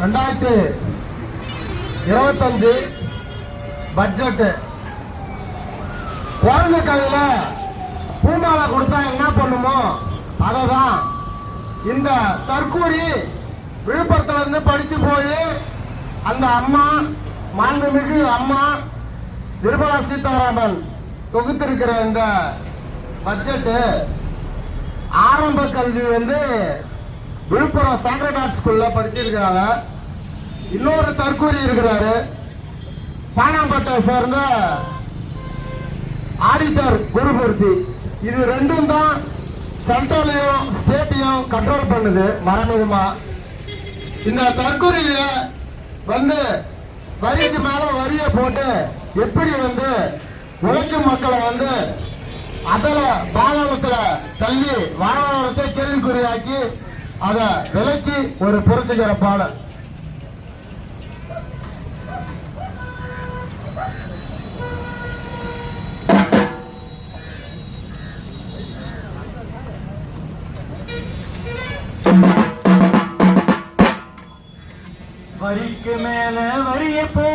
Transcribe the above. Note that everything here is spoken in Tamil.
2025 பட்ஜெட் குழந்தை கையில பூமாலை கொடுத்தா என்ன பண்ணுமோ அததான் இந்த தற்கூரி விழுப்புரத்துல இருந்து படிச்சு போய் அந்த அம்மா மாண்புமிகு அம்மா நிர்மலா சீதாராமன் தொகுத்திருக்கிற இந்த பட்ஜெட் ஆரம்ப கல்வி விழுப்புரம் சேக்ரட் ஆர்ட்ஸ் ஸ்கூல்ல படிச்சிருக்கிறாங்க. இன்னொரு தற்கூரி இருக்கிறாரு, பானாம்பட்டை சேர்ந்த ஆடிட்டர் குருமூர்த்தி. இது ரெண்டும் தான் சென்ட்ரலையும் ஸ்டேட்டையும் கண்ட்ரோல் பண்ணுது மறைமுகமா. இந்த தற்கூரிய வரிக்கு மேல வரிய போட்டு எப்படி உழைக்கும் மக்களை அதுல பாதாளத்துல தள்ளி வாழ்வாதாரத்தை கேள்விக்குறியாக்கி அத விலைக்கு ஒரு புரட்சிகர பாடல். வரிக்கு மேல வரிய போ